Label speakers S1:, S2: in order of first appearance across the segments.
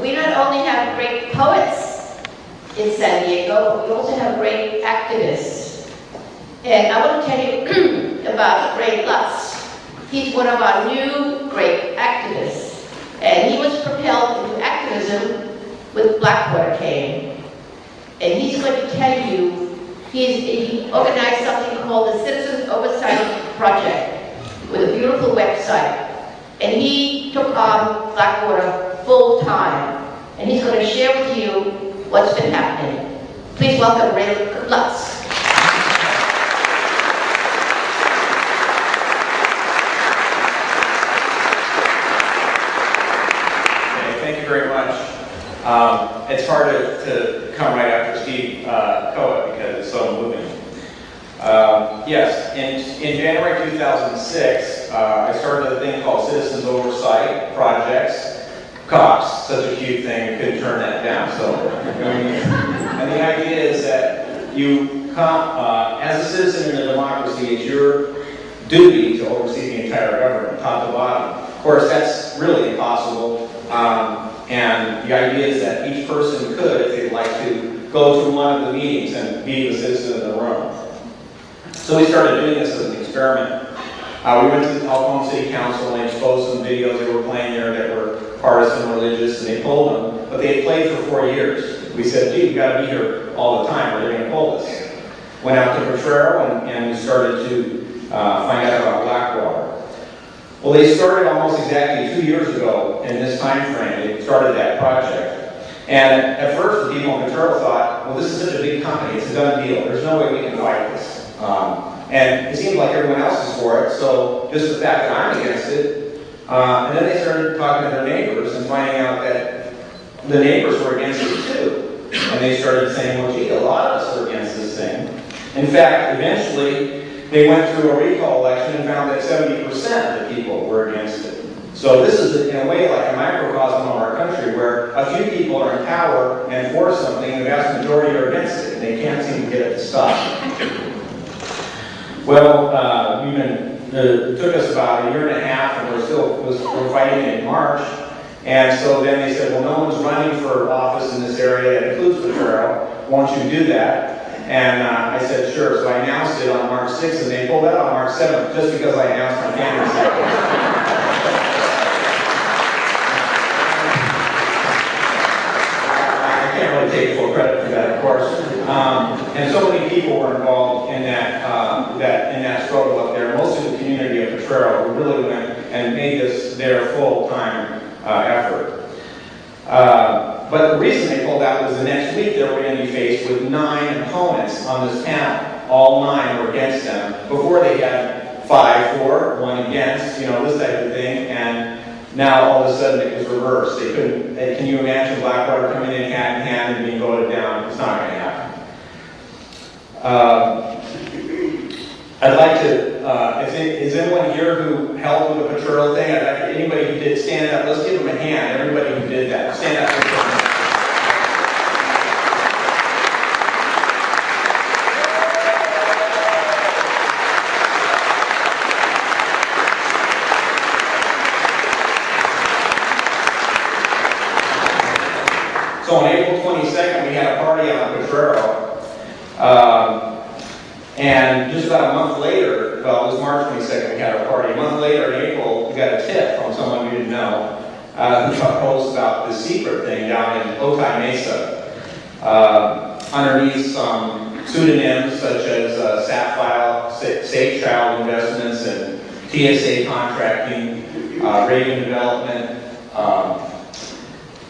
S1: We not only have great poets in San Diego, but we also have great activists. And I want to tell you about Ray Lutz. He's one of our new great activists. And he was propelled into activism with Blackwater cane. And he's going to tell you, he organized something called the Citizens Oversight Project with a beautiful website. And he took on Blackwater full time. And he's going to share with you what's been happening. Please welcome Ray Lutz.
S2: Thank you very much. It's hard to come right after Steve Coa because it's so moving. Yes, in January 2006, I started a thing called Citizens Oversight Projects. Cox, such a cute thing, you couldn't turn that down. So, and the idea is that you come, as a citizen in a democracy, it's your duty to oversee the entire government, top to bottom. Of course, that's really impossible. And the idea is that each person could, if they'd like to, go to one of the meetings and be the citizen in the room. So we started doing this as an experiment. We went to the El Cajon City Council and exposed some videos they were playing there that were partisan, religious, and they pulled them. But they had played for 4 years. We said, gee, we've got to be here all the time or they're going to pull us. Went out to Potrero and we started to find out about Blackwater. Well, they started almost exactly 2 years ago in this time frame. They started that project. And at first, the people in Potrero thought, well, this is such a big company. It's a done deal. There's no way we can fight this. And it seemed like everyone else is for it. So just the fact that I'm against it. And then they started talking to their neighbors and finding out that the neighbors were against it too. And they started saying, well, gee, a lot of us are against this thing. In fact, eventually, they went through a recall election and found that 70% of the people were against it. So this is, in a way, like a microcosm of our country where a few people are in power and for something, the vast majority are against it, and they can't seem to get it to stop. Well, it took us about 1.5 years, and we're fighting in March. And so then they said, well, no one's running for office in this area that includes Potrero. Won't you do that? And I said, sure. So I announced it on March 6th, and they pulled that on March 7th, just because I announced my candidacy. I can't really take full credit for that, of course. And so many people were involved in that struggle up there. Most of the community of Potrero who really went and made this their full-time effort. But the reason they pulled out was the next week they were going to be faced with 9 opponents on this panel. All 9 were against them. Before they had 5 for, 1 against, this type of thing. And now all of a sudden it was reversed. They couldn't. Can you imagine Blackwater coming in hand and being voted down? It's not going to happen. I'd like to. Is anyone here who helped with the Potrero thing? I'd like anybody who did stand up. Let's give them a hand. Everybody who did that, stand up. So on April 22nd, we had a party on Potrero. And just about a month later, well, it was March 22nd, we had our party. A month later in April, we got a tip from someone we didn't know who told us about this secret thing down in Otay Mesa. Underneath some pseudonyms such as Sapphire, Safe Child Investments, and TSA Contracting, Reagan Development,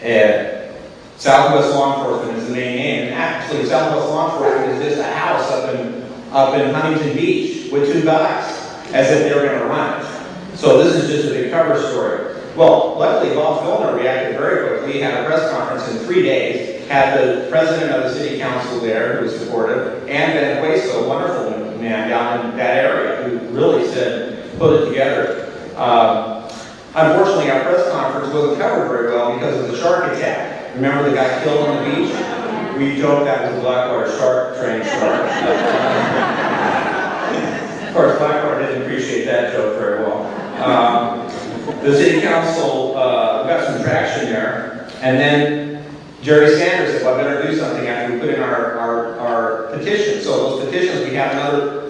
S2: and Southwest Law Enforcement is the main name. And actually, Southwest Law Enforcement is just a house up in Huntington Beach with 2 guys, as if they were going to run it. So this is just a big cover story. Well, luckily, Bob Filner reacted very quickly. He had a press conference in 3 days, had the president of the city council there, who was supportive, and Ben Hueso, a wonderful man down in that area, who really said, put it together. Unfortunately, our press conference wasn't covered very well because of the shark attack. Remember the guy killed on the beach? We joked that was a Blackwater shark train shark. Of course, Blackwater didn't appreciate that joke very well. The city council got some traction there. And then Jerry Sanders said, well, I better do something after we put in our petition. So those petitions, we have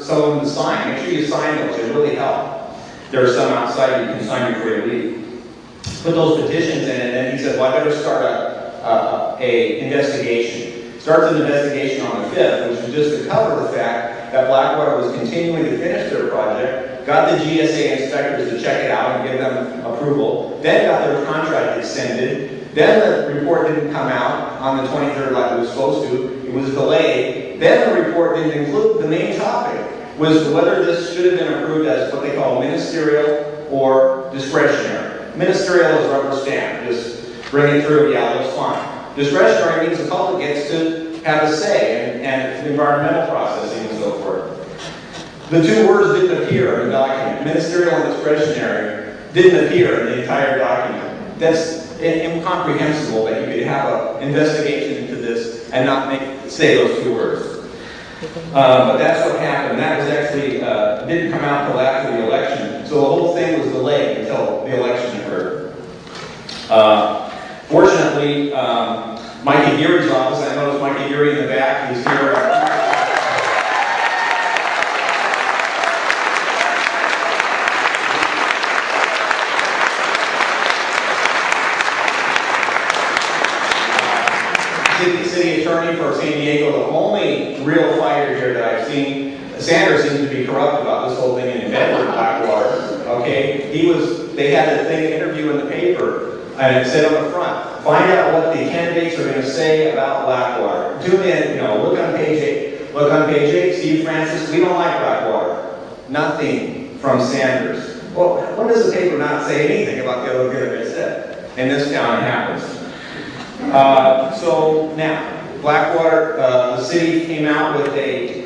S2: some of them to sign. Make sure you sign those, they really help. There are some outside you can sign before you leave. Put those petitions in, and then he said, well, I better start a investigation. Starts an investigation on the 5th, which was just to cover the fact that Blackwater was continuing to finish their project, got the GSA inspectors to check it out and give them approval, then got their contract extended, then the report didn't come out on the 23rd like it was supposed to, it was delayed, then the report didn't include the main topic, was whether this should have been approved as what they call ministerial or discretionary. Ministerial is rubber stamp, just bring it through, yeah, looks fine. Discretionary means the public gets to have a say and environmental processing and so forth. The two words didn't appear in the document. Ministerial and discretionary didn't appear in the entire document. That's incomprehensible that you could have an investigation into this and not say those two words. But that's what happened. That was actually, didn't come out until after the election. So the whole thing was delayed until the election occurred. Fortunately, Mikey Geary's office, I noticed Mikey Geary in the back, he's here. City attorney for San Diego, the only real fighter here that I've seen. Sanders seems to be corrupt about this whole thing in Bedford, Blackwater. Okay, they had a thing interview in the paper, and it said on the front, find out what the candidates are going to say about Blackwater. Tune in, look on page 8. Look on page 8, Steve Francis, we don't like Blackwater. Nothing from Sanders. Well, when does the paper not say anything about the other good they said? In this town it happens. So now, Blackwater, the city came out with a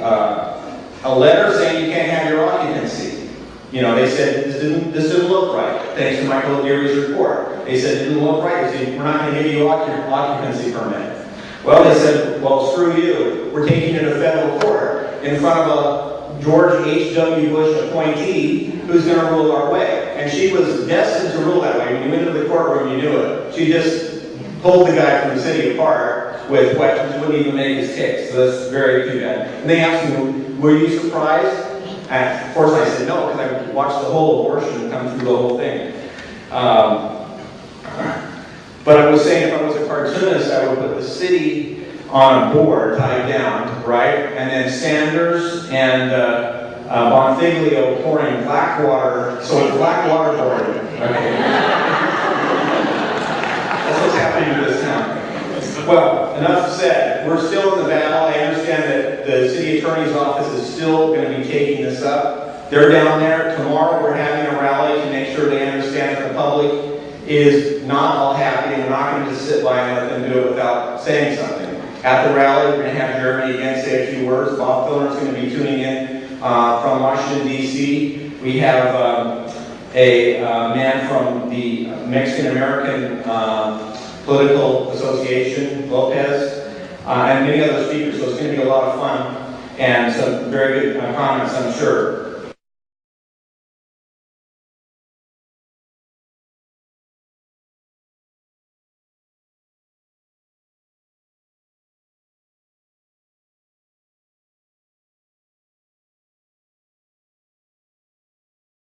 S2: letter saying you can't have your occupancy. They said this didn't look right, thanks to Michael Geary's report. They said it didn't look right, they said we're not going to give you occupancy permit. Well, they said, well, screw you. We're taking it to federal court in front of a George H.W. Bush appointee who's going to rule our way. And she was destined to rule that way. When you went into the courtroom, you knew it. She just pulled the guy from the city apart with questions, wouldn't even make his case. So that's very too bad. And they asked me, were you surprised? And of course I said no, because I watched the whole abortion come through the whole thing. But I was saying if I was a cartoonist, I would put the city on a board tied down, right? And then Sanders and Bonfiglio pouring Blackwater, so it's Blackwater boarding. Okay. That's what's happening to this town. Well, enough said. We're still in the battle. I understand that the city attorney's office is still going to be taking this up. They're down there. Tomorrow we're having a rally to make sure they understand that the public is not all happy and we're not going to just sit by and let them do it without saying something. At the rally, we're going to have Jeremy again say a few words. Bob Filner's going to be tuning in from Washington, D.C. We have a man from the Mexican-American Political Association, Lopez, and many other speakers. So it's going to be a lot of fun and some very good comments, I'm sure.